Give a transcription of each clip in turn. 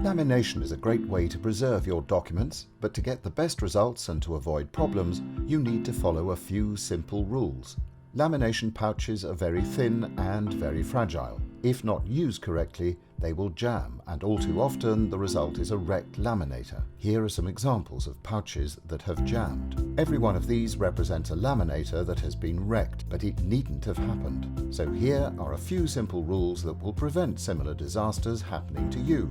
Lamination is a great way to preserve your documents, but to get the best results and to avoid problems, you need to follow a few simple rules. Lamination pouches are very thin and very fragile. If not used correctly, they will jam, and all too often the result is a wrecked laminator. Here are some examples of pouches that have jammed. Every one of these represents a laminator that has been wrecked, but it needn't have happened. So here are a few simple rules that will prevent similar disasters happening to you.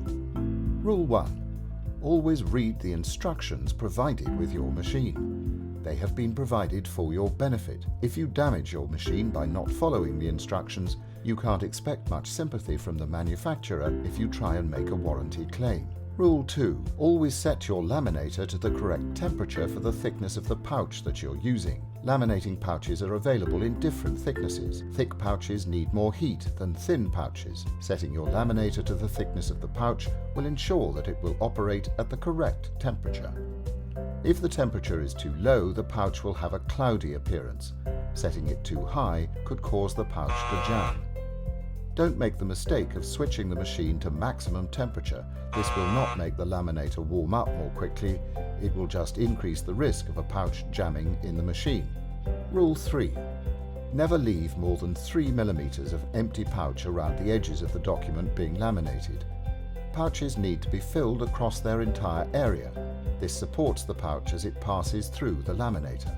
Rule 1. Always read the instructions provided with your machine. They have been provided for your benefit. If you damage your machine by not following the instructions, you can't expect much sympathy from the manufacturer if you try and make a warranty claim. Rule 2. Always set your laminator to the correct temperature for the thickness of the pouch that you're using. Laminating pouches are available in different thicknesses. Thick pouches need more heat than thin pouches. Setting your laminator to the thickness of the pouch will ensure that it will operate at the correct temperature. If the temperature is too low, the pouch will have a cloudy appearance. Setting it too high could cause the pouch to jam. Don't make the mistake of switching the machine to maximum temperature. This will not make the laminator warm up more quickly. It will just increase the risk of a pouch jamming in the machine. Rule 3. Never leave more than 3 mm of empty pouch around the edges of the document being laminated. Pouches need to be filled across their entire area. This supports the pouch as it passes through the laminator.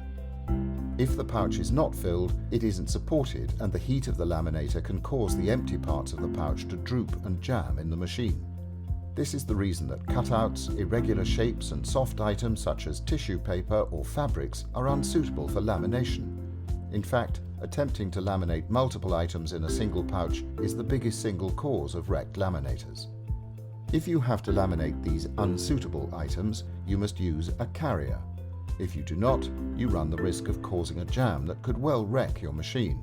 If the pouch is not filled, it isn't supported, and the heat of the laminator can cause the empty parts of the pouch to droop and jam in the machine. This is the reason that cutouts, irregular shapes, and soft items such as tissue paper or fabrics are unsuitable for lamination. In fact, attempting to laminate multiple items in a single pouch is the biggest single cause of wrecked laminators. If you have to laminate these unsuitable items, you must use a carrier. If you do not, you run the risk of causing a jam that could well wreck your machine.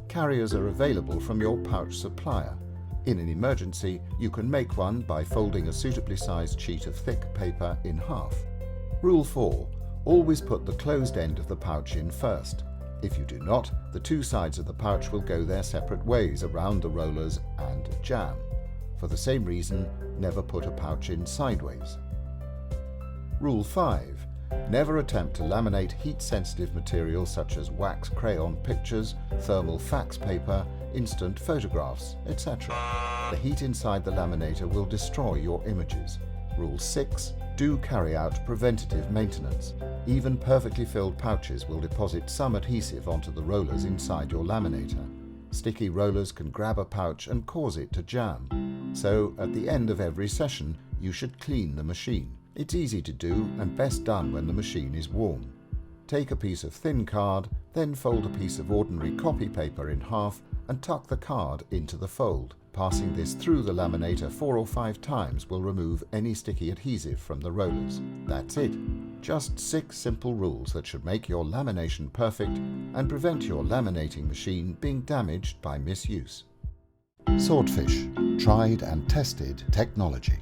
Carriers are available from your pouch supplier. In an emergency, you can make one by folding a suitably sized sheet of thick paper in half. Rule 4. Always put the closed end of the pouch in first. If you do not, the two sides of the pouch will go their separate ways around the rollers and jam. For the same reason, never put a pouch in sideways. Rule 5. Never attempt to laminate heat-sensitive materials such as wax crayon pictures, thermal fax paper, instant photographs, etc. The heat inside the laminator will destroy your images. Rule 6. Do carry out preventative maintenance. Even perfectly filled pouches will deposit some adhesive onto the rollers inside your laminator. Sticky rollers can grab a pouch and cause it to jam. So, at the end of every session, you should clean the machine. It's easy to do and best done when the machine is warm. Take a piece of thin card, then fold a piece of ordinary copy paper in half and tuck the card into the fold. Passing this through the laminator 4 or 5 times will remove any sticky adhesive from the rollers. That's it. Just 6 simple rules that should make your lamination perfect and prevent your laminating machine being damaged by misuse. Swordfish, tried and tested technology.